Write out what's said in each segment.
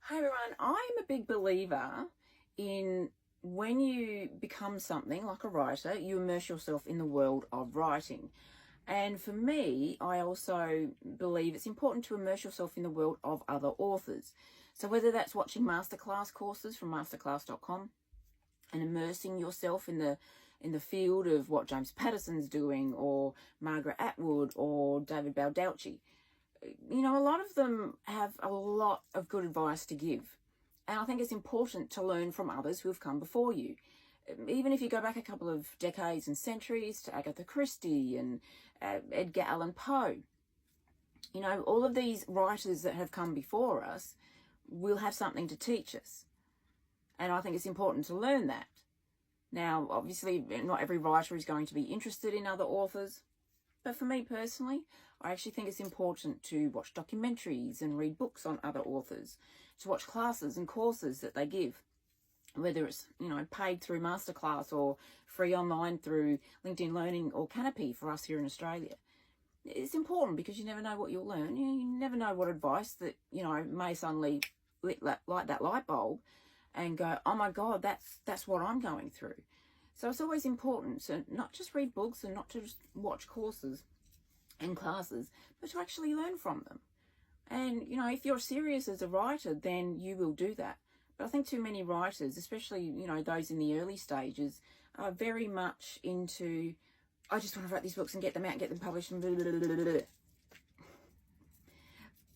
Hi everyone, I'm a big believer in when you become something like a writer, you immerse yourself in the world of writing. And for me, I also believe it's important to immerse yourself in the world of other authors. So whether that's watching masterclass courses from masterclass.com and immersing yourself in the field of what James Patterson's doing, or Margaret Atwood, or David Baldacci. You know, a lot of them have a lot of good advice to give. And I think it's important to learn from others who have come before you. Even if you go back a couple of decades and centuries to Agatha Christie and Edgar Allan Poe, you know, all of these writers that have come before us will have something to teach us. And I think it's important to learn that. Now, obviously, not every writer is going to be interested in other authors. But for me personally, I actually think it's important to watch documentaries and read books on other authors, to watch classes and courses that they give, whether it's, you know, paid through Masterclass or free online through LinkedIn Learning or Canopy for us here in Australia. It's important because you never know what you'll learn. You never know what advice that, you know, may suddenly light that light bulb and go, oh my God, that's what I'm going through. So it's always important to not just read books and not to just watch courses and classes, but to actually learn from them. And, you know, if you're serious as a writer, then you will do that. But I think too many writers, especially, you know, those in the early stages, are very much into, I just want to write these books and get them out and get them published and blah, blah, blah, blah, blah.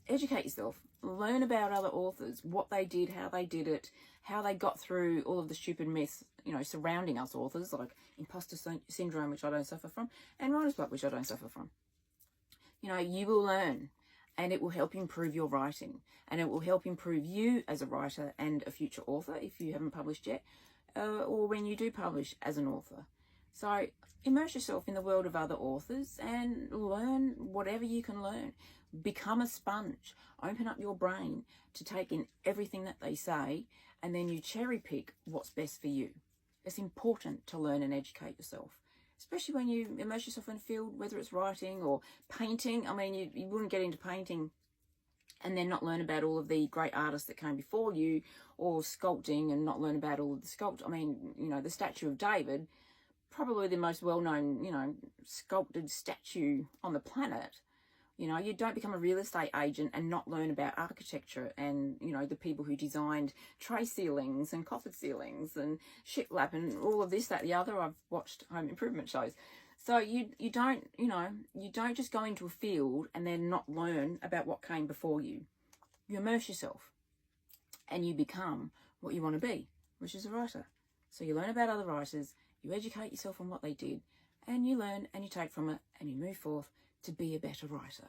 Educate yourself. Learn about other authors, what they did, how they did it, how they got through all of the stupid myths, you know, surrounding us authors, like imposter syndrome, which I don't suffer from, and writer's block, which I don't suffer from. You know, you will learn, and it will help improve your writing, and it will help improve you as a writer and a future author if you haven't published yet, or when you do publish as an author. So immerse yourself in the world of other authors and learn whatever you can learn. Become a sponge. Open up your brain to take in everything that they say, and then you cherry pick what's best for you. It's important to learn and educate yourself, especially when you immerse yourself in a field, whether it's writing or painting. I mean, you wouldn't get into painting and then not learn about all of the great artists that came before you, or sculpting and not learn about all of the sculpt. I mean, you know, the statue of David, probably the most well-known, you know, sculpted statue on the planet. You know, you don't become a real estate agent and not learn about architecture and, you know, the people who designed tray ceilings and coffer ceilings and shiplap and all of this, that, the other. I've watched home improvement shows. So you don't, you know, you don't just go into a field and then not learn about what came before you. You immerse yourself and you become what you want to be, which is a writer. So you learn about other writers, you educate yourself on what they did, and you learn and you take from it and you move forth to be a better writer.